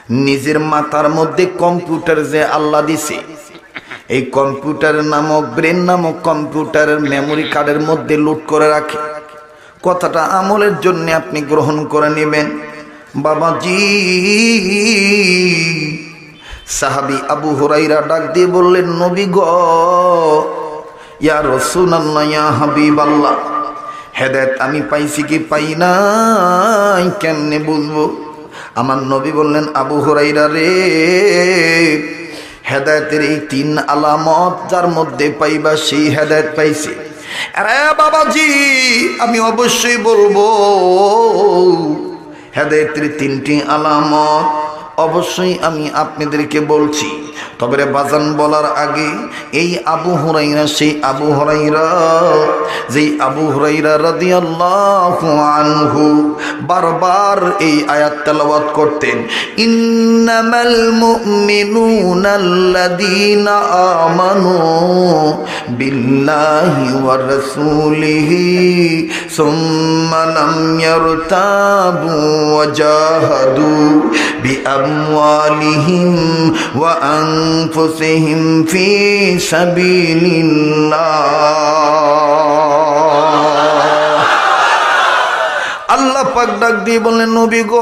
নিজের মাথার মধ্যে কম্পিউটার যে আল্লাহ দিছে, এই কম্পিউটার নামক ব্রেন নামক কম্পিউটারের মেমোরি কার্ডের মধ্যে লোড করে রাখে। কথাটা আমলের জন্য আপনি গ্রহণ করে নেবেন। বাবাজি, সাহাবী আবু হুরায়রা ডাক দিয়ে বললেন, নবী গো, ইয়া রাসূলুল্লাহ, ইয়া হাবিবাল্লাহ, হেদায়েত আমি পাইছি কি পাই নাই কেমনে বুঝবো? আমার নবী বললেন, আবু হুরায়রা রে, হেদায়েতের এই 3 আলামত যার মধ্যে পাইবা সেই হেদায়েত পাইছে। আরে বাবাজি, আমি অবশ্যই বলবো হেদায়েতের 3টি আলামত অবশ্যই আমি আপনাদেরকে বলছি। তবে রে বাজান, বলার আগে এই আবু হুরায়রা সেই আবু হুরায়রা যেই আবু হুরায়রা রাদিয়াল্লাহু আনহু বারবার এই আয়াত তেলাওয়াত করতেন, ইন্নামাল মুমিনুনা আল্লাযীনা আমানু বিল্লাহি ওয়া রাসূলিহি সুম্মা লাম ইয়ারতাবু ওয়া জাহাদু বিআমওয়ালিহিম ওয়া আনফুসিহিম ফি সাবিলিল্লাহ। আল্লাহ পাক ডাক দিয়ে বললেন, নবী গো,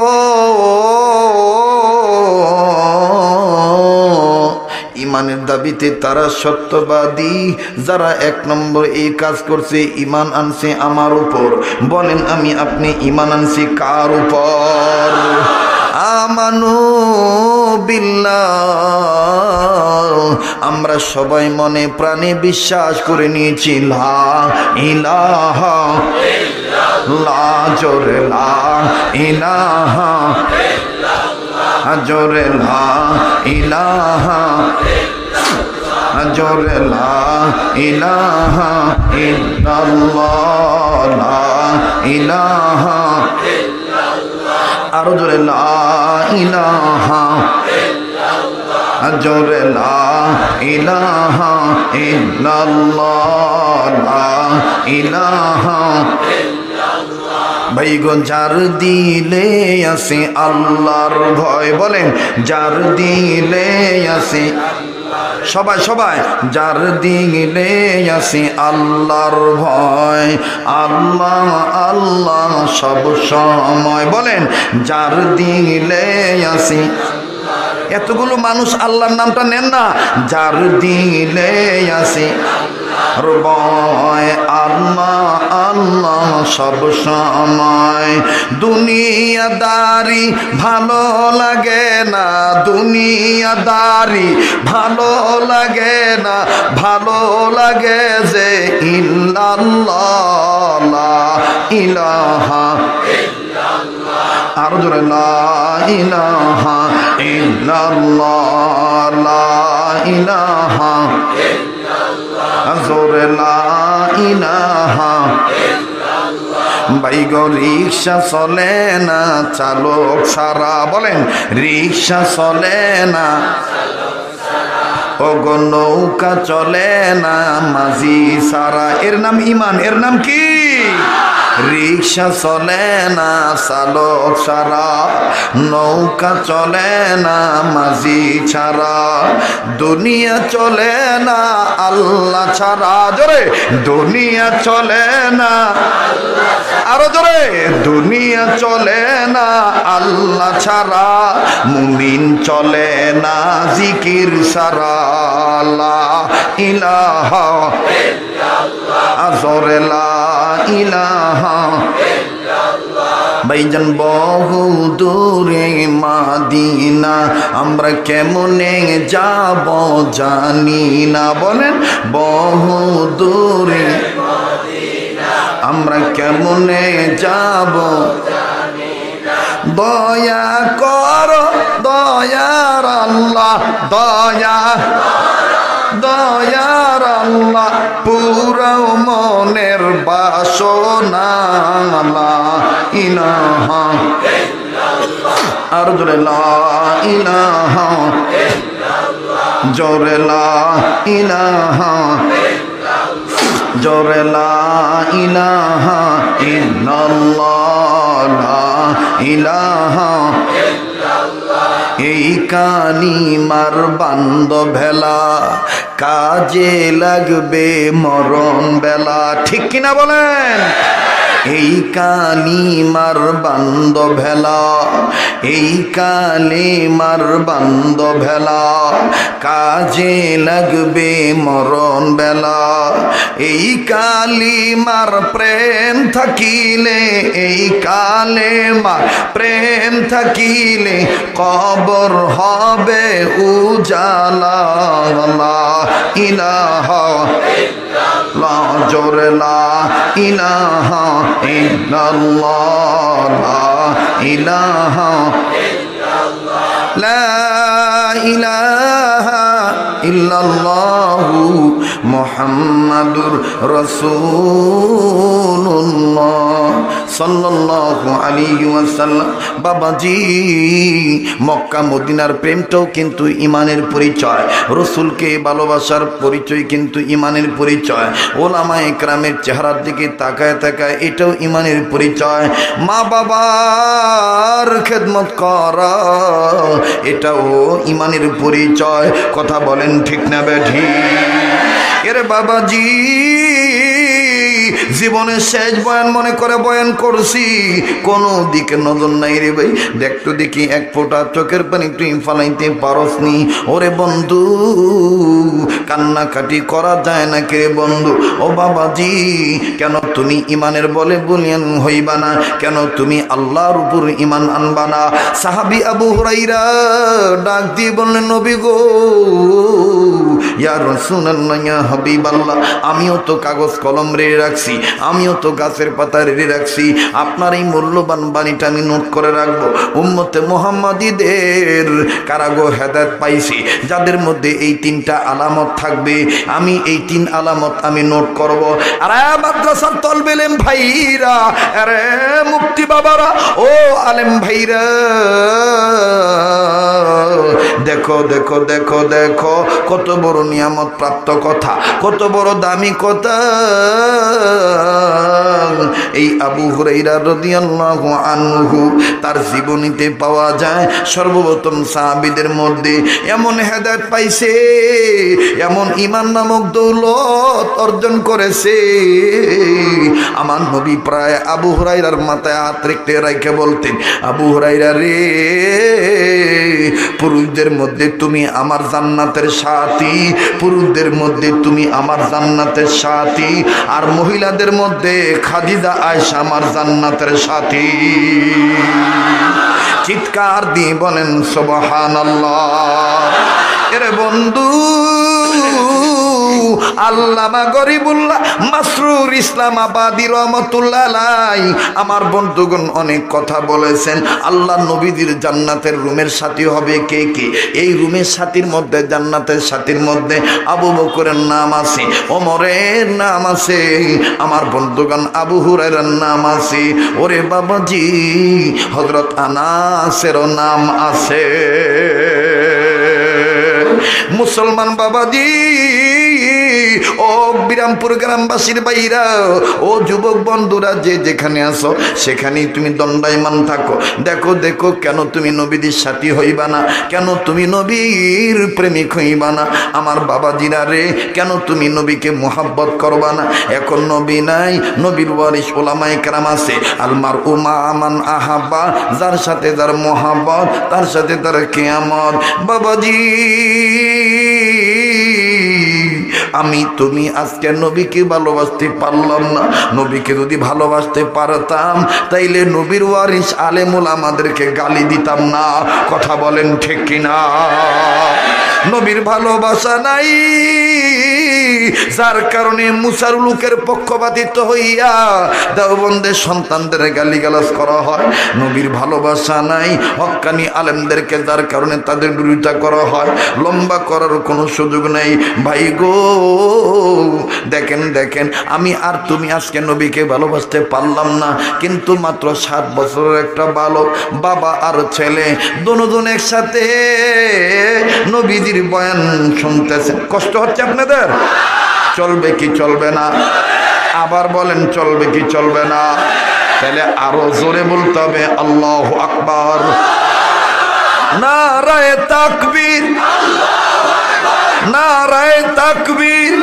ইমানের দাবিতে তারা সত্যবাদী যারা 1 নম্বর এই কাজ করছে, ইমান আনছে আমার উপর। বলেন আমি আপনি ইমান আনছি কার উপর? আমানু বিল্লাহ, আমরা সবাই মনে প্রাণে বিশ্বাস করে নিয়েছি লা ইলাহা ইল্লাল্লাহ, জোরে লা ইলাহা ইল্লাল্লাহ, জোরে লা ইলাহা ইল্লাল্লাহ, জোরে লা ইলাহা ইল্লাল্লাহ, লা ইলাহা ইল্লাল্লাহ, আরো জোরে লা ইলাহা ইল্লাল্লাহ, জোরে লা ইলাহা ইল্লাল্লাহ, লা ইলাহা ইল্লাল্লাহ। ভাই গো, যার দিলে আছে আল্লাহর ভয়, বলেন যার দিলে আছে, সবাই সবাই, যার দিলে আছে আল্লাহর ভয়, আল্লাহ আল্লাহ সব সময়, বলেন যার দিলে আছে। এতগুলো মানুষ আল্লাহর নামটা নেন না, যার দিলে আছে ভয়, আল্লাহ আল্লাহ সব সময়। দুনিয়াদারি ভালো লাগে না, দুনিয়াদারি ভালো লাগে না, ভালো লাগে যে ইল্লাল্লাহ, লা ইলাহা ইল্লাল্লাহ, আরো জোরে লা ইলাহা ইল্লাল্লাহ, লা ইলাহা ইল্লাল্লাহ, জোরে লা ইলাহা ইল্লাল্লাহ। ভাই গো, রিকশা চলে না চালক ছাড়া, বলেন রিকশা চলে না, ও গো নৌকা চলে না মাঝি ছাড়া। এর নাম ইমান, এর নাম কি? রিকশা চলে না চালক ছাড়া, নৌকা চলে না মাঝি ছাড়া, দুনিয়া চলে না আল্লাহ ছাড়া, জোরে দুনিয়া চলে না, আরো জোরে, দুনিয়া চলে না আল্লাহ ছাড়া, মুমিন চলে না জিকির ছাড়া, লা ইলাহা ইল্লাল্লাহ, জোরে লা ইলাহা ইল্লাল্লাহ। ভাইজান, বহু দূরে মাদিনা আমরা কেমনে যাব জানি না, বলেন বহু দূরে মাদিনা আমরা কেমনে যাব জানি না। দয়া করো দয়ার আল্লাহ, দয়া দয়ার আল্লাহ, পুরাও মনের বাসনা, লা ইলাহা ইল্লাল্লাহ, আর জোরে লা ইলাহা ইল্লাল্লাহ, জোরে লা ইলাহা ইল্লাল্লাহ, জোরে লা ইলাহা ইল্লাল্লাহ, লা ইলাহা ইল্লাল্লাহ, এই কালিমার বান্ধবেলা কাজে লাগবে মরণ বেলা। ঠিক কিনা বলেন? এই কালিমার বান্ধবেলা, এই কালিমার বান্ধবেলা কাজে লাগবে মরণ বেলা। এই কালিমার প্রেম থাকিলে, এই কালিমার প্রেম থাকিলে কবর হবে উজালা। লা ইলাহা লা জোরে লা ইলাহা ইল্লাল্লাহ, লা ইলাহা লা ইলাহা ইল্লাল্লাহু মুহাম্মাদুর রাসূলুল্লাহ সাল্লাল্লাহু আলাইহি ওয়াসাল্লাম। বাবাজি, মক্কা মদিনার প্রেমটাও কিন্তু ইমানের পরিচয়, রসুলকে ভালোবাসার পরিচয় কিন্তু ইমানের পরিচয়। ওলামায়ে কেরামের চেহারার দিকে তাকায় তাকায় এটাও ইমানের পরিচয়। মা বাবার খেদমত করা এটাও ইমানের পরিচয়। কথা বলেন ঠিক না বেঠি? এরে বাবাজি, জীবনের শেষ বয়ান মনে করে বয়ান করছি, কোনো দিকে নজর নাই রে ভাই। দেখতো দেখি এক ফোঁটা চোখের পানি তুই ফালাইতে পারসনি। ওরে বন্ধু, কান্নাকাটি করা যায় না কে বন্ধু? ও বাবাজি, কেন তুমি ইমানের বলে বলিয়ান হইবা না? কেন তুমি আল্লাহর উপর ইমান আনবা না? সাহাবী আবু হুরাইরা ডাক দিয়ে বললেন, নবী গো, ইয়া রাসূলুল্লাহ, ইয়া হাবিবাল্লাহ, আমিও তো কাগজ কলম রেডি রাখছি, আমিও তো গাছের পাতা রেডি রাখছি, আপনার এই মূল্যবান বাণীটা আমি নোট করে রাখবো। উম্মতে মুহাম্মাদীদের কারাগো হেদায়েত পাইছি, যাদের মধ্যে এই তিনটা আলামত থাকবে, আমি এই তিন আলামত আমি নোট করব। আরে মাদ্রাসার তলবে ইলম ভাইরা, আরে মুফতি বাবারা, ও আলেম ভাইরা, দেখো দেখো দেখো দেখো, কত বড় নিয়ামত প্রাপ্ত কথা, কত বড় দামি কথা। এই আবু হুরায়রা রাদিয়াল্লাহু আনহু তার জীবনীতে পাওয়া যায়, সর্বপ্রথম সাহাবীদের মধ্যে এমন হেদায়েত পাইছে, এমন ঈমান নামক দৌলত অর্জন করেছে। আমার নবী প্রায় আবু হুরায়রার মাথায় হাত রেখে বলতেন, আবু হুরায়রা রে, পুরুষদের মধ্যে তুমি আমার জান্নাতের সাথী, পুরুষদের মধ্যে তুমি আমার জান্নাতের সাথী, আর মহিলাদের মধ্যে খাদিজা আয়েশা আমার জান্নাতের সাথী। চিৎকার দিয়ে বলেন সুবহানাল্লাহ। এরে বন্ধু, আল্লামা গরিবুল্লাহ মাসরুর ইসলামাবাদী রহমাতুল্লাহ আলাইহি আমার বন্ধুগণ অনেক কথা বলেছেন। আল্লাহ নবীজির জান্নাতের রুমের সাথী হবে কে কে? এই রুমের সাথীর মধ্যে, জান্নাতের সাথীর মধ্যে আবু বকরের নাম আছে, ওমরের নাম আছে, আমার বন্ধুগণ আবু হুরায়রার নাম আছে, ওরে বাবাজি হযরত আনাসেরও নাম আছে। মুসলমান বাবাজি, ও বিরামপুর গ্রামবাসীর বাইরা, ও যুবক বন্ধুরা, যে যেখানে আসো সেখানেই তুমি দণ্ডায়মান থাকো। দেখো দেখো, কেন তুমি নবীদের সাথী হইবা না? কেন তুমি নবীর প্রেমিক হইবা না? আমার বাবাজিরা রে, কেন তুমি নবীকে মোহাব্বত করবা না? এখন নবী নাই, নবীর ওয়ারিস ওলামায়ে কেরাম আছে। আলমার উমা আমান আহাব্বা, যার সাথে যার মোহাব্বত তার সাথে তার কিয়ামত। বাবাজি, আমি তুমি আজকে নবীকে ভালোবাসতে পারলাম না। নবীকে যদি ভালোবাসতে পারতাম, তাইলে নবীর ওয়ারিস আলেমুল আমাদেরকে গালি দিতাম না। কথা বলেন ঠিক কিনা? নবীর ভালোবাসা নাই, যার কারণে মুসার লোকের পক্ষপাতিত্ব হইয়া দেওবন্দের সন্তানদের গালিগালাজ করা হয়। নবীর ভালোবাসা নাই, হক্কানি আলেমদেরকে যার কারণে তাদের বিরোধিতা করা হয়। লম্বা করার কোনো সুযোগ নেই। ভাই গো, দেখেন দেখেন, আমি আর তুমি আজকে নবীকে ভালোবাসতে পারলাম না, কিন্তু মাত্র 7 বছরের একটা বালক, বাবা আর ছেলে দুজন একসাথে নবীজির বয়ান শুনতেছেন। কষ্ট হচ্ছে আপনাদের? চলবে কি চলবে না? আবার বলেন, চলবে কি চলবে না? তাহলে আরো জোরে বলতে হবে আল্লাহু আকবার। নারায়ে তাকবীর, নারায়ে তাকবীর।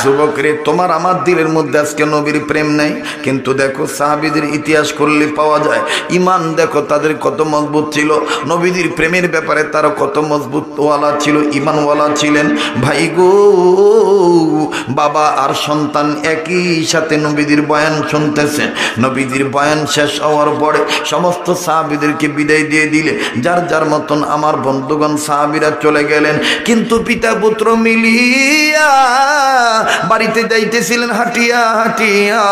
যুবক রে, তোমার আমার দিলের মধ্যে আজকে নবীর প্রেম নেই, কিন্তু দেখো সাহাবীদের ইতিহাস করলে পাওয়া যায় ইমান দেখো তাদের কত মজবুত ছিল, নবীদের প্রেমের ব্যাপারে তারা কত মজবুত ওয়ালা ছিল, ইমানওয়ালা ছিলেন। ভাই গো, বাবা আর সন্তান একই সাথে নবীদের বয়ান শুনতেছেন। নবীদের বয়ান শেষ হওয়ার পরে সমস্ত সাহাবীদেরকে বিদায় দিয়ে দিলে যার যার মতন আমার বন্ধুগণ সাহাবীরা চলে গেলেন। কিন্তু পিতা পুত্র মিলিয়া বাড়িতে যাইতেছিলেন হাঁটিয়া হাঁটিয়া,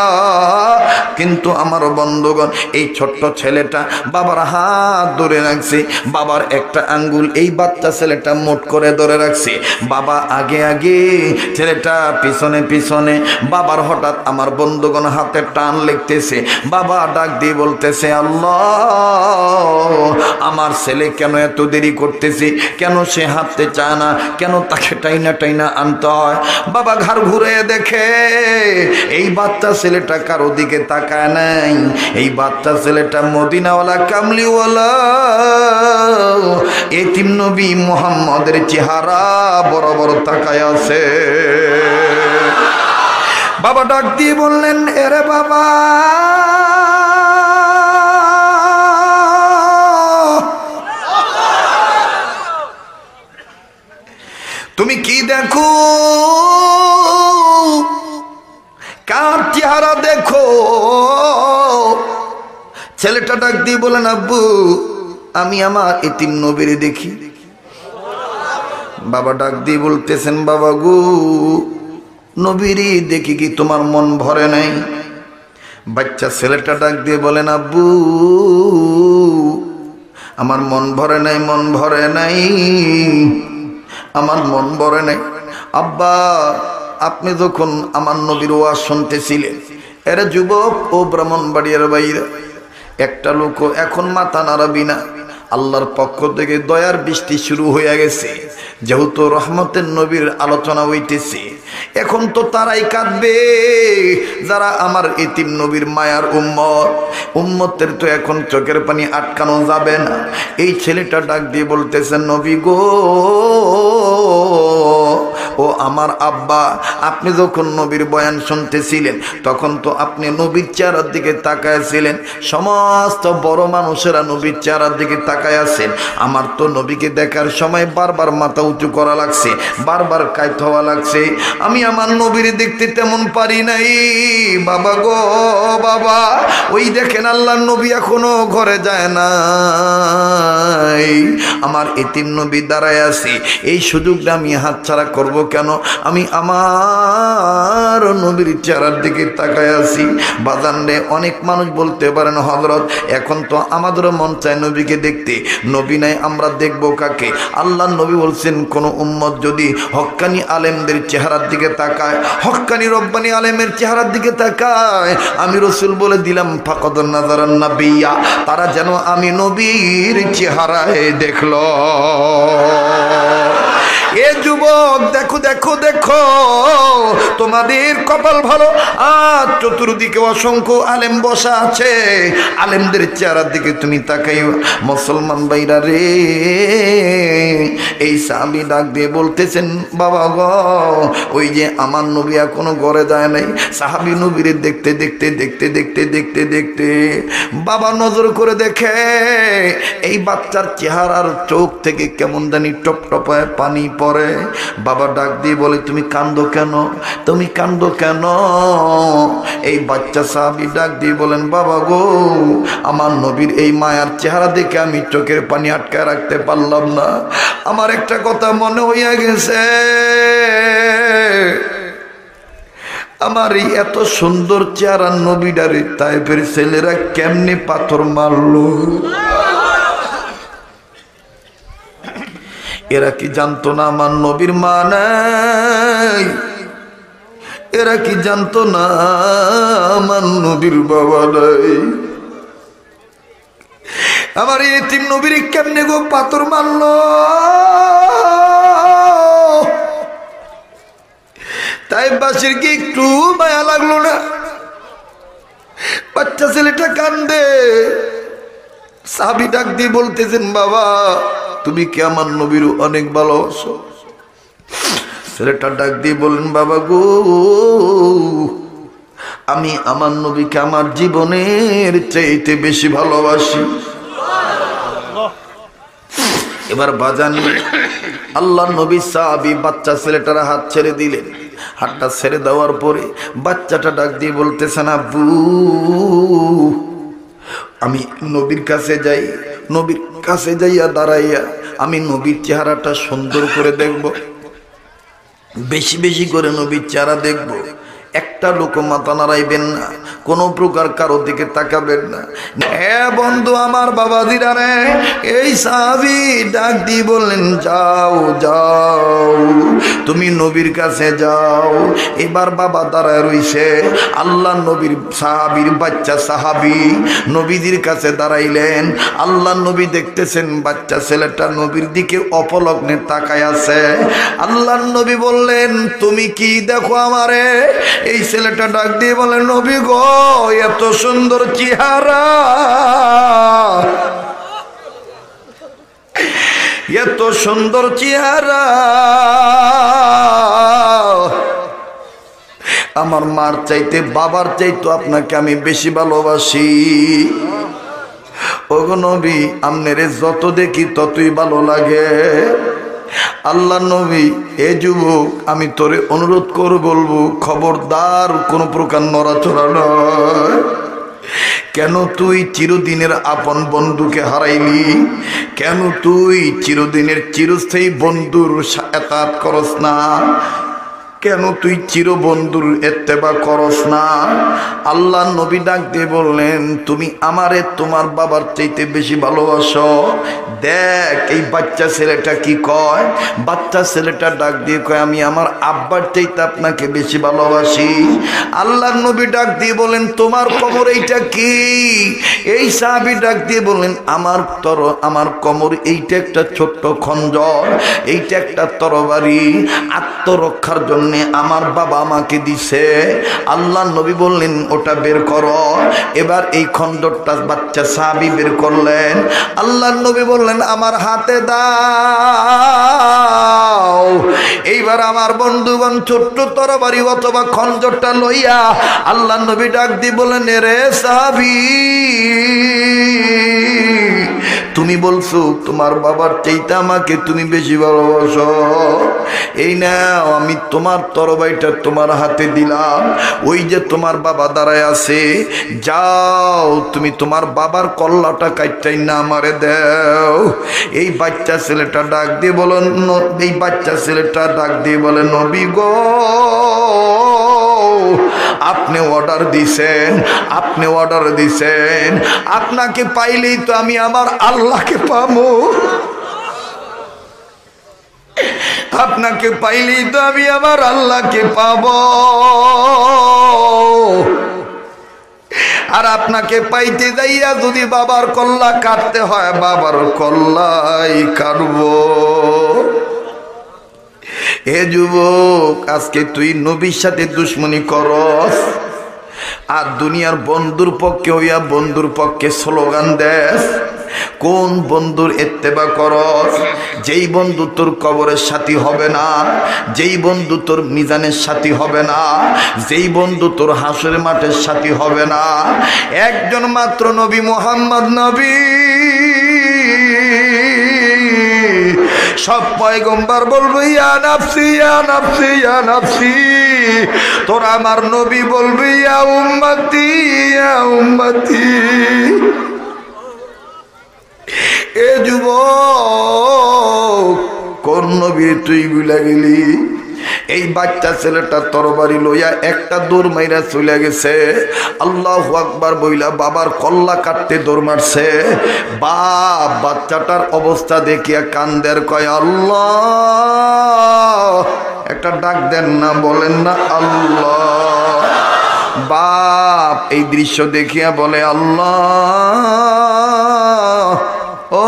কিন্তু আমার বন্ধুগণ এই ছোট্ট ছেলেটা বাবার হাত ধরে রাখছে, বাবার একটা আঙ্গুল এই বাচ্চা ছেলেটা মোট করে ধরে রাখছে, বাবা আগে আগে ছেলেটা পিছনে পিছনে। বাবার হঠাৎ আমার বন্ধুগণ হাতে টান লেগতেছে, বাবা ডাক দিয়ে বলতেছে, আল্লাহ আমার ছেলে কেন এত দেরি করতেছে, কেন সে হাঁটতে চায় না, কেন তাকে টাইনা টাইনা আনতে হয়। বাবা ঘাড় ঘুরে দেখে এই বাচ্চা ছেলেটা কারো দিকে তাকায় নাই, এই বাচ্চা ছেলেটা মদিনাওয়ালা কামলিওয়ালা এতিম নবী মুহাম্মদের চেহারা বরাবর তাকায় আছে। বাবা ডাক দিয়ে বললেন, এরে বাবা, তুমি কি দেখো, কার চেহারা দেখো? ছেলেটা ডাক দিয়ে বলেন, আব্বু আমি আমার এতিম নবীরে দেখি। বাবা ডাক দিয়ে বলতেছেন, বাবা গো নবীরে দেখি কি তোমার মন ভরে নাই? বাচ্চা ছেলেটা ডাক দিয়ে বলেন, আব্বু আমার মন ভরে নাই, মন ভরে নাই, আমার মন ভরে নাই। আব্বা আপনি যখন আমার নবীর ওয়াজ শুনতেছিলেন, এরা যুবক ও ব্রাহ্মণবাড়িয়ার বাইরে একটা লোক এখন মাথা নাড়াবি না, আল্লাহর পক্ষ থেকে দয়ার বৃষ্টি শুরু হয়ে গেছে, যেহেতু রহমতের নবীর আলোচনা হইতেছে, এখন তো তারাই কাঁদবে যারা আমার এতিম নবীর মায়ার উম্মত। উম্মতের তো এখন চোখের পানি আটকানো যাবে না। এই ছেলেটা ডাক দিয়ে বলতেছেন, নবী গো, ও আমার আব্বা, আপনি যখন নবীর বয়ান শুনতেছিলেন তখন তো আপনি নবীর চেহারার দিকে তাকায়াছিলেন, সমস্ত বড় মানুষেরা নবীর চেহারার দিকে তাকায় আছেন। আমার তো নবীকে দেখার সময় বারবার মাথা উঁচু করা লাগছে, বারবার কাইত হওয়া লাগছে, আমি আমার নবীর দেখতে তেমন পারি নাই। বাবা গো বাবা, ওই দেখেন আল্লাহর নবী এখনো ঘরে যায় না, আমার এতিম নবী দাঁড়ায় আছে, এই সুযোগটা আমি হাতছাড়া করব কেন? আমি আমার নবীর চেহারার দিকে তাকায় আছি। বাজান রে, অনেক মানুষ বলতে পারেন হযরত এখন তো আমাদেরও মন চায় নবীকে দেখতে, নবী নাই আমরা দেখব কাকে? আল্লাহর নবী বলছেন, কোন উম্মত যদি হক্কানি আলেমদের চেহারার দিকে তাকায়, হক্কানি রব্বানি আলেমের চেহারার দিকে তাকায়, আমি রাসূল বলে দিলাম ফাকাদ নাযারান নাবিয়্যা, তারা যেন আমি নবীর চেহারায় দেখলো। এ যুবক দেখো দেখো দেখো, তোমাদের কপাল ভালো, আর চতুর্দিকে অসংখ্য আলেম বসা আছে, আলেমদের চেহারার দিকে তুমি তাকাই। মুসলমান ভাইরা রে, এই সাহাবী ডাক দিয়ে বলতেছেন, বাবা গো, ওই যে আমার নবী এখনো ঘরে যায় নাই। সাহাবী নবীরে দেখতে দেখতে দেখতে দেখতে দেখতে দেখতে বাবা নজর করে দেখে এই বাচ্চার চেহারার চোখ থেকে কেমন জানি টপ টপায় পানি পরে। বাবা ডাক দিয়ে বলে, তুমি কান্দো কেন, তুমি কান্দো কেন? এই বাচ্চা সাহাবী ডাক দিয়ে বলেন, বাবা গো, আমার নবীর এই মায়ার চেহারা দেখে আমি চোখের পানি আটকায় রাখতে পারলাম না, আমার একটা কথা মনে হইয়া গেছে, আমার এই এত সুন্দর চেহারা নবীডারে তায়েফের ছেলেরা কেমনে পাথর মারলো? এরা কি জানতো না আমার নবীর মা নাই? এরা কি জানতো না আমার নবীর বাবা নাই? আমার এতিম নবীর কেমনে গো পাথর মারলো? তাইফবাসীর কি একটু মায়া লাগলো না? বাচ্চা ছেলেটা কান্দে, সাহাবী ডাক দিয়ে বলতেছেন, বাবা তুমি কি আমার নবীর অনেক ভালোবাসো? ছেলেটা ডাক দিয়ে বলেন, বাবা গো, আমি আমার নবীকে আমার জীবনের চাইতে বেশি ভালোবাসি। এবার বাজান আল্লাহ নবী সাহাবী বাচ্চা ছেলেটার হাত ছেড়ে দিলেন। হাতটা ছেড়ে দেওয়ার পরে বাচ্চাটা ডাক দিয়ে বলতেছেন, আব্বু আমি নবীর কাছে যাই, নবীর কাছে যাইয়া দাঁড়াইয়া আমি নবীর চেহারাটা সুন্দর করে দেখব, বেশি বেশি করে নবীর চেহারা দেখব। একটা লোক মাথা নাড়াইবেন না, কোনো প্রকার কারো দিকে তাকাবেন না। এ বন্ধু আমার বাবাজিরা রে, এই সাহাবী ডাক দিয়ে বললেন, যাও যাও তুমি নবীর কাছে যাও। এবার বাবা দাঁড়ায় রইছে, আল্লাহ নবীর সাহাবীর বাচ্চা সাহাবী নবীজির কাছে দাঁড়াইলেন। আল্লাহ নবী দেখতেছেন বাচ্চা ছেলেটা নবীর দিকে অপলগ্নে তাকায় আছে। আল্লাহ নবী বললেন, তুমি কি দেখো আমারে? এই ছেলেটা ডাক দিয়ে বলে, নবী গো, এত সুন্দর চেহারা, এত সুন্দর চেহারা, আমার মার চাইতে বাবার চাইতে আপনাকে আমি বেশি ভালোবাসি। ওগো নবী, আমনেরে যত দেখি ততই ভালো লাগে। আল্লাহ নবী, এ যুবক আমি তোরে অনুরোধ করে বলবো, খবরদার কোনো প্রকার নড়াচড়া নয়। কেন তুই চিরদিনের আপন বন্ধুকে হারাইলি? কেন তুই চিরদিনের চিরস্থায়ী বন্ধুর এতাত করস না? কেন তুই চির বন্ধুর ইত্তেবা করস না? আল্লাহ নবী ডাক দিয়ে বললেন, তুমি আমারে তোমার বাবার চাইতে বেশি ভালোবাসো। দেখ এই বাচ্চা ছেলেটা কি কয়। বাচ্চা ছেলেটা ডাক দিয়ে কয়, আমি আমার আব্বার চাইতে আপনাকে বেশি ভালোবাসি। আল্লাহ নবী ডাক দিয়ে বলেন, তোমার কোমর এইটা কি? এই সাহাবী ডাক দিয়ে বলেন, আমার কোমর এইটা একটা ছোট্ট খঞ্জর, এইটা একটা তরবারি, আত্মরক্ষার জন্য আমার বাবা আমাকে দিছে। আল্লাহ নবী বললেন, ওটা বের করো। এবার এই খঞ্জরটা বাচ্চা সাহাবী বের করলেন। আল্লাহ নবী বললেন, আমার হাতে দাও। এইবার আমার বন্ধুগণ ছোট্ট তরবারি অথবা খঞ্জরটা লইয়া আল্লাহ নবী ডাক দিয়ে বললেন, রে সাহাবী, তুমি বলছো তোমার বাবার চাইতে আমাকে তুমি বেশি ভালোবাসো। এই নাও, আমি তোমার তরবারিটা তোমার হাতে দিলাম। ওই যে তোমার বাবা দাঁড়ায় আছে, যাও তুমি তোমার বাবার কল্লাটা কাটটাই না আমারে দাও। এই বাচ্চা ছেলেটা ডাক দিয়ে বলেন, এই বাচ্চা ছেলেটা ডাক দিয়ে বলে, নবী গো, আপনি অর্ডার দিছেন, আপনি অর্ডার দিছেন, আপনাকে পাইলেই তো আমি আমার আল্লাহকে পাবো। আপনাকে পাইলেই তো আমি আমার আল্লাহকে পাবো। আর আপনাকে পাইতে যাইয়া যদি বাবার কল্লা কাটতে হয়, বাবার কল্লাই কাটবো। এ যুবক, আজকে তুই নবীর সাথে দুশ্মনী করস, আর দুনিয়ার বন্ধুর পক্ষে হইয়া বন্ধুর পক্ষে স্লোগান দেস। কোন বন্ধুর ইত্তেবা করস? যেই বন্ধু তোর কবরের সাথী হবে না, যেই বন্ধু তোর মিজানের সাথী হবে না, যেই বন্ধু তোর হাসরের মাঠের সাথী হবে না। একজন মাত্র নবী, মুহাম্মদ নবী। সব পয়গম্বর বলবে, ইয়া নাফসি ইয়া নাফসি ইয়া নাফসি। তোরা আমার নবী বলবি, ইয়া উম্মতি ইয়া উম্মতি। এ যুবক, কোন নবী তুই ভুলে গেলি? এই বাচ্চা ছেলেটা তরবারি লইয়া একটা দৌড় মাইরা চলে গেছে। আল্লাহু আকবার বইলা বাবার কল্লা কাটতে দৌড় মারছে। বাপ বাচ্চাটার অবস্থা দেখিয়া কান্দের, কয় আল্লাহ। একটা ডাক দেন না, বলেন না আল্লাহ। বাপ এই দৃশ্য দেখিয়া বলে, আল্লাহ, ও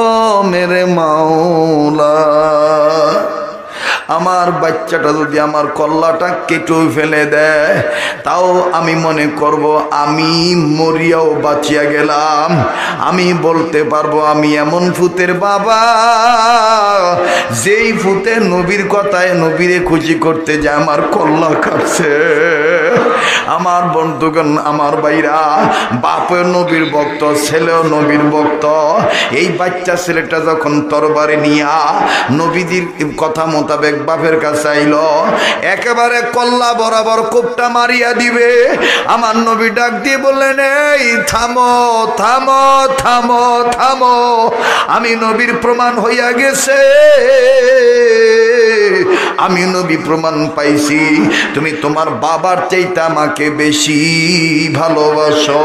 মেরে মাওলা, আমার বাচ্চাটা যদি আমার কল্লাটা কেটে ফেলে দেয়, তাও আমি মনে করব আমি মরিয়াও বাঁচিয়া গেলাম। আমি বলতে পারবো আমি এমন ফুতের বাবা, যেই ফুতে নবীর কথায় নবীরে খুশি করতে যায় আমার কল্লা কাটছে। আমার বন্ধুগণ, আমার ভাইরা, বাপের নবীর ভক্ত, ছেলেও নবীর ভক্ত। এই বাচ্চা ছেলেটা যখন তরবারি নিয়া নবীদের কথা মোতাবেক বাপের কাছে আইল, একেবারে কল্লা বরাবর কোপটা মারিয়া দিবে, আমার নবী ডাক দিয়ে বললেন, এই থামো থামো থামো থামো, আমি নবীর প্রমাণ হইয়া গেছে, আমি নবী প্রমাণ পাইছি তুমি তোমার বাবার চাইতে আমাকে বেশি ভালোবাসো।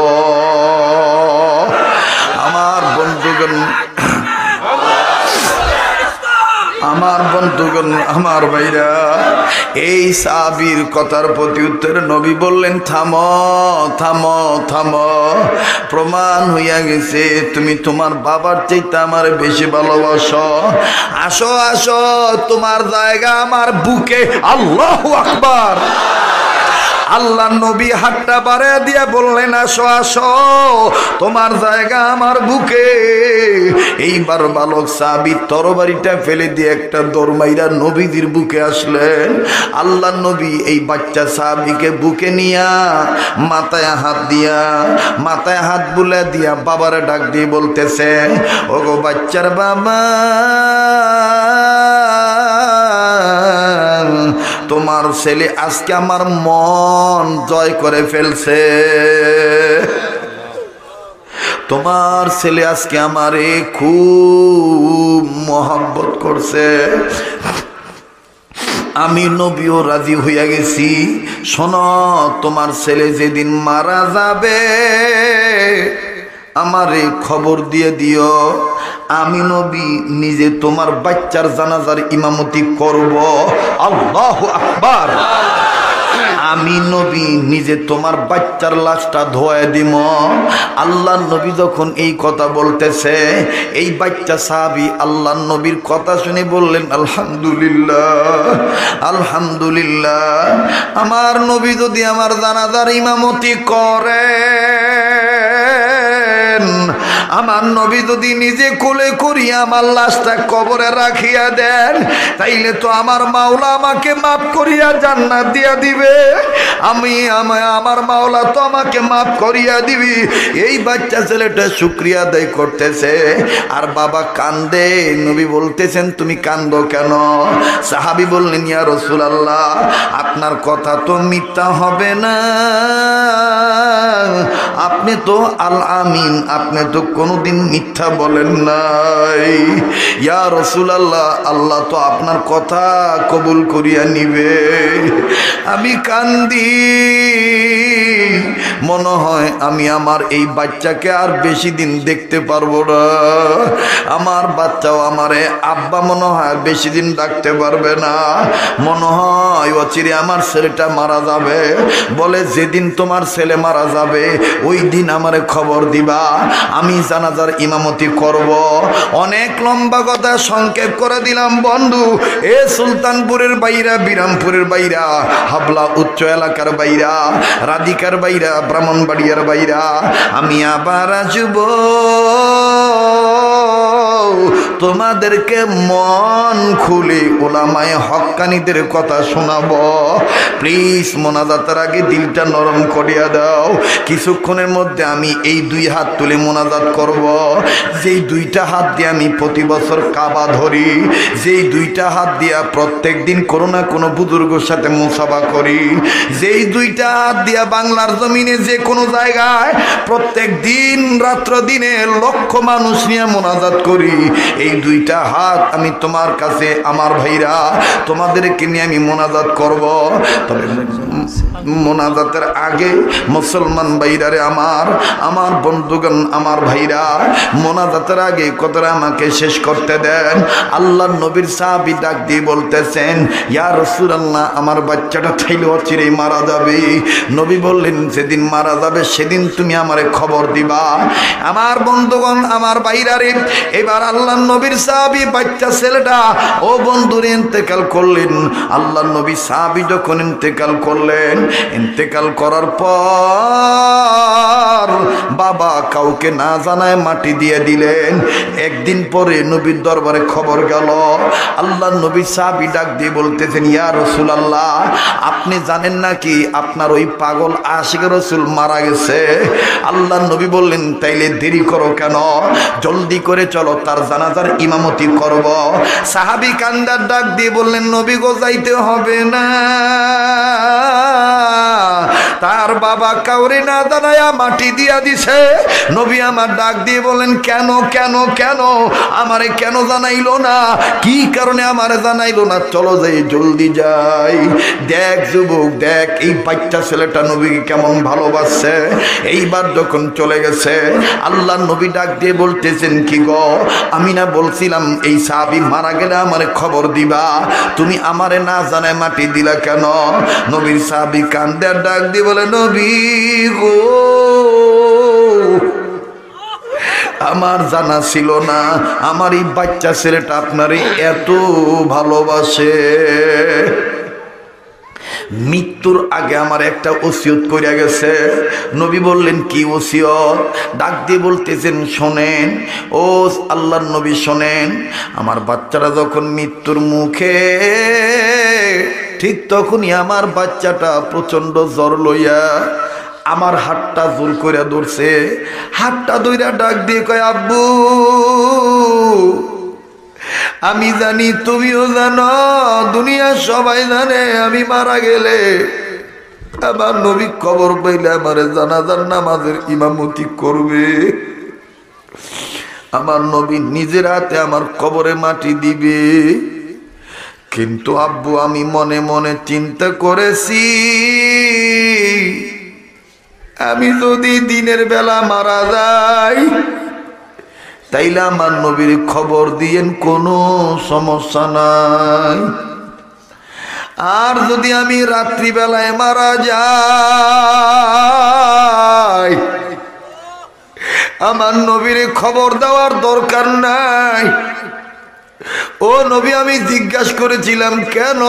আমার বন্ধুগণ, আমার বন্ধুগণ, আমার ভাইরা, এই সাহাবীর কথার প্রতি উত্তরে নবী বললেন, থামো থামো থামো, প্রমাণ হইয়া গেছে তুমি তোমার বাবার চাইতে আমার বেশি ভালোবাসো। আসো আসো, তোমার জায়গা আমার বুকে। আল্লাহু আকবার। আল্লাহ নবী হাতটা বাড়াইয়া দিয়া বললেন, আসো আসো, তোমার জায়গা আমার বুকে। এইবার বালক সাহাবী তরবারিটা ফেলে দিয়ে একটা দৌড় মাইরা নবীদের বুকে আসলেন। আল্লাহ নবী এই বাচ্চা সাহাবীকে বুকে নিয়া মাথায় হাত দিয়া, মাথায় হাত বুলা দিয়া বাবারে ডাক দিয়ে বলতেছে, ওগো বাচ্চার বাবা, তোমার ছেলে আজকে আমার মন জয় করে ফেলছে, তোমার ছেলে আজকে আমারে খুব মহব্বত করছে, আমি নবীও রাজি হইয়া গেছি। শোনো, তোমার ছেলে যেদিন মারা যাবে আমারে খবর দিয়ে দিও, আমি নবী নিজে তোমার বাচ্চার জানাজার ইমামতি করব। আল্লাহু আকবার। আমি নবী নিজে তোমার বাচ্চার লাশটা ধোয়া দিব। আল্লাহ নবী যখন এই কথা বলতেছে, এই বাচ্চা সাহাবী আল্লাহ নবীর কথা শুনে বললেন, আলহামদুলিল্লাহ আলহামদুলিল্লাহ, আমার নবী যদি আমার জানাজার ইমামতি করে, আমার নবী যদি নিজে কোলে করিয়া আমার লাশটা কবরে রাখিয়া দেন, তাইলে তো আমার মাওলা আমাকে মাফ করিয়া জান্নাত দিয়া দিবে। আমার মাওলা তো আমাকে মাফ করিয়া দিবি। এই বাচ্চা ছেলেটা শুকরিয়া আদায় করতেছে আর বাবা কান্দে। নবী বলতেছেন, তুমি কান্দো কেন? সাহাবী বললেন, ইয়া রাসূলুল্লাহ, আপনার কথা তো মিথ্যা হবে না, আপনি তো আল আমিন, আপনি তো কোনোদিন মিথ্যা বলেন নাই। ইয়া রাসূলুল্লাহ, আল্লাহ তো আপনার কথা কবুল করিয়া নিবে। আমি কান্দি, মনে হয় আমি আমার এই বাচ্চাকে আর বেশি দিন দেখতে পারবো না। আমার বাচ্চাও আমারে আব্বা মনে হয় আর বেশি দিন ডাকতে পারবে না। মনে হয় অচিরে আমার ছেলেটা মারা যাবে। বলে, যেদিন তোমার ছেলে মারা যাবে ওই দিন আমারে খবর দিবা, আমি জানাজার ইমামতি করব। অনেক লম্বা কথা সংক্ষেপ করে দিলাম বন্ধু। এ সুলতানপুরের বাইরা, বিরামপুরের বাইরা, হাবলা উচ্চ এলাকার বাইরা, রাধিকার বাইরা, ব্রাহ্মণবাড়িয়ার বাইরা, আমি আবার আসব তোমাদেরকে মন খুলে ওলামায়ে হক্কানীদের কথা শোনাবো। প্লিজ মোনাজাতের আগে দিলটা নরম করিয়া দাও। কিছুক্ষণের মধ্যে আমি এই দুই হাত তুলে মোনাজাত করব। যেই দুইটা হাত দিয়ে আমি প্রতি বছর কাবা ধরি, যেই দুইটা হাত দিয়া প্রত্যেক দিন কোনো না কোনো বুজুর্গের সাথে মুসাফা করি, যেই দুইটা হাত দিয়া বাংলার জমিনে যে কোনো জায়গায় প্রত্যেক দিন রাত্র দিনে লক্ষ মানুষ নিয়ে মোনাজাত করি, এই দুইটা হাত আমি তোমার কাছে আমার ভাইরা তোমাদেরকে নিয়ে আমি মোনাজাত করব। তবে মোনাজাতের আগে মুসলমান ভাইরারে আমার বন্ধুগণ, আমার ভাইরা, মোনাজাতের আগে কথাটা আমাকে শেষ করতে দেন। আল্লাহর নবীর সাহাবী ডাক দিয়ে বলতেছেন, ইয়া রাসূলুল্লাহ, আমার বাচ্চাটা তাইলে অচিরেই মারা যাবে। নবী বললেন, যেদিন মারা যাবে সেদিন তুমি আমারে খবর দিবা। আমার বন্ধুগণ, আমার ভাইরারে, এবার আল্লাহর নবীর সাহাবী বাচ্চা ছেলেটা ও বন্ধুরে ইন্তেকাল করলেন। আল্লাহর নবী সাহাবী যখন ইন্তেকাল করলেন, ইন্তেকাল করার পর বাবা কাউকে না জানায় মাটি দিয়ে দিলেন। একদিন পরে নবীর দরবারে খবর গেল। আল্লাহর নবী সাহাবী ডাক দিয়ে বলতেছেন, ইয়া রাসূলুল্লাহ, আপনি জানেন নাকি আপনার ওই পাগল আশিক রাসূল মারা গেছে? আল্লাহর নবী বললেন, তাইলে দেরি করো কেন, জলদি করে চলো, তার জানাজার ইমামতি করব। সাহাবী কান্দার ডাক দিয়ে বললেন, নবী গো, যাইতে হবে না, তার বাবা কাউরে না জানায়া মাটি দিয়া দিছে। নবী আমার ডাক দিয়ে বলেন, কেন কেন কেন আমারে কেন জানাইলো না? কি কারণে আমারে জানাইলো না? চলো যাই, জলদি যাই। দেখ যুবক, দেখ এই বাচ্চা ছেলেটা নবীকে কেমন ভালোবাসছে। এইবার যখন চলে গেছে, আল্লাহ নবী ডাক দিয়ে বলতেছেন, কি গো, আমি না বলছিলাম এই সাহাবী মারা গেলে আমারে খবর দিবা, তুমি আমারে না জানায় মাটি দিলা কেন? নবীর সাহাবী কান্দে ডাক দিয়ে বলে, নবী গো, আমার জানা ছিল না আমার এই বাচ্চা ছেলেটা আপনারে এত ভালোবাসে। মৃত্যুর আগে আমার একটা ওসিয়ত কইরা গেছে। নবী বললেন, কি ওসিয়ত? ডাক দিয়ে বলতেছেন, শোনেন ও আল্লাহর নবী, শোনেন, আমার বাচ্চারা যখন মৃত্যুর মুখে, ঠিক তখনই আমার বাচ্চাটা প্রচন্ড জ্বর লইয়া আমার হাতটা জোর করে ধরছে। হাতটা ধইরা ডাক দিয়ে কয়, আব্বু, আমি জানি, তুমিও জানো, দুনিয়ার সবাই জানে আমি মারা গেলে আমার নবী খবর পাইলে আমার জানাজার নামাজের ইমামতি করবে, আমার নবী নিজের হাতে আমার কবরে মাটি দিবে। কিন্তু আব্বু, আমি মনে মনে চিন্তা করেছি, আমি যদি দিনের বেলা মারা যাই তাইলে আমার নবীর খবর দিয়েন, কোনো সমস্যা নাই। আর যদি আমি রাত্রিবেলায় মারা যাই, আমার নবীর খবর দেওয়ার দরকার নাই। ও নবী, আমি জিজ্ঞাসা করেছিলাম, কেন?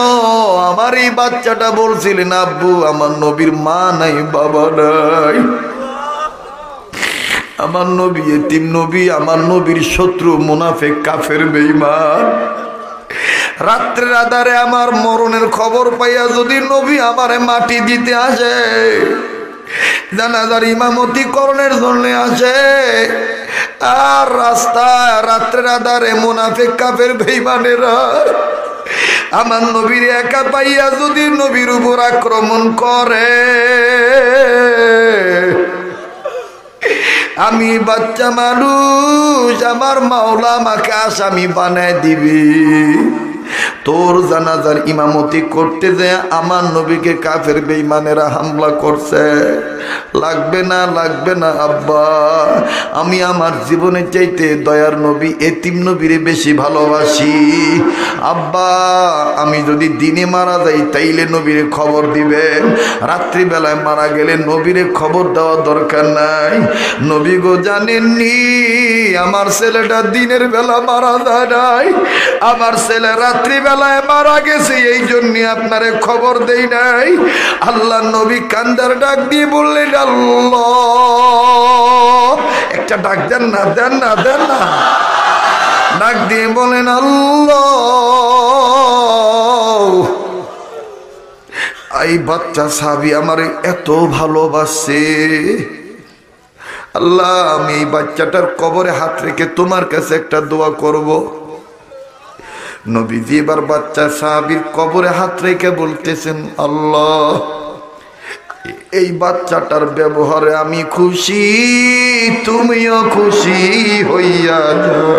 আমার এই বাচ্চাটা বলছিলেন, আব্বু, আমার নবীর মা নাই, বাবা নাই, আমার নবী এতিম নবী, আমার নবীর শত্রু মুনাফিক কাফের বেঈমান। রাত্রের আধারে আমার মরণের খবর পাইয়া যদি নবী আমারে মাটি দিতে আসে, জানাজার ইমামতি করণের জন্য আসে, আর রাস্তায় রাত্রের আধারে মুনাফিক কাফের বেঈমানেরা আমার নবীর একা পাইয়া যদি নবীর উপর আক্রমণ করে, আমি বাচ্চা মানুষ, আমার মাওলা আমাকে আসামি বানায় দিবি। তোর জানাজার ইমামতি করতে যে আমার নবীকে কাফের বেঈমানেরা হামলা করছে, লাগবে না, লাগবে না আব্বা, আমি আমার জীবনের চাইতে দয়ার নবী এতিম নবীরে বেশি ভালোবাসি। আব্বা, আমি যদি দিনে মারা যাই তাইলে নবীরে খবর দিবেন, রাত্রিবেলায় মারা গেলে নবীরে খবর দেওয়ার দরকার নাই। নবী গো, জানেননি আমার ছেলেটা দিনের বেলা মারা যায় নাই, আমার ছেলে রাত্রিবেলায় মারা গেছে, এই জন্য আপনারে খবর দেই নাই। আল্লাহ নবী কান্দার ডাক দিয়ে বললেন, আল্লাহ, একটা ডাক দেন না, দেন না, দেন না, ডাক দিয়ে বলেন, আল্লাহ, এই বাচ্চা সাহাবী আমারে এত ভালোবাসে, আল্লাহ, আমি এই বাচ্চাটার কবরে হাত রেখে তোমার কাছে একটা দোয়া করব। নবীজি এবার বাচ্চা সাহাবীর কবরে হাত রেখে বলতেছেন, আল্লাহ, এই বাচ্চাটার ব্যবহারে আমি খুশি, তুমিও খুশি হইয়া যাও।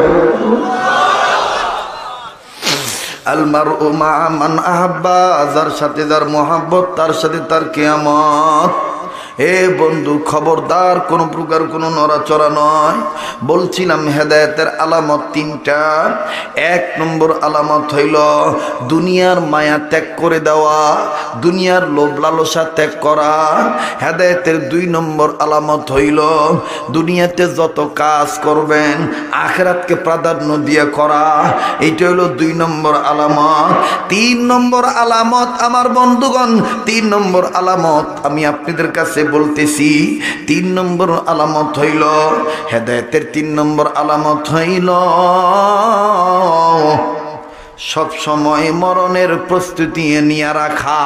আল মারউ মা মান আহাব্বা, যার সাথে যার মোহাব্বত তার সাথে তার কিয়ামত। এ বন্ধু খবরদার, কোন প্রকার কোনো নড়াচড়া নয়। বলছিলাম হেদায়েতের আলামত তিনটা। এক নম্বর আলামত হইল দুনিয়ার মায়া ত্যাগ করে দেওয়া, দুনিয়ার লোভ লালসা ত্যাগ করা। হেদায়েতের দুই নম্বর আলামত হইল দুনিয়াতে যত কাজ করবেন আখিরাতকে প্রাধান্য দিয়ে করা। এইটা হইল দুই নম্বর আলামত। তিন নম্বর আলামত আমার বন্ধুগণ, তিন নম্বর আলামত আমি আপনাদের কাছে বলতেছি। তিন নম্বর আলামত হইল হেদায়েতের তিন নম্বর আলামত হইল সব সময় মরণের প্রস্তুতি নিয়ে রাখা।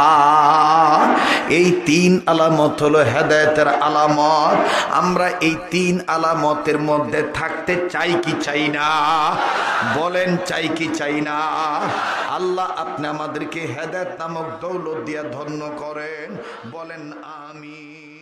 এই তিন আলামত হলো হেদায়েতের আলামত। আমরা এই তিন আলামতের মধ্যে থাকতে চাই কি চাই না? বলেন চাই কি চাই না? আল্লাহ আপনি আমাদেরকে হেদায়েত নামক দৌলত দিয়ে ধন্য করেন। বলেন আমিন।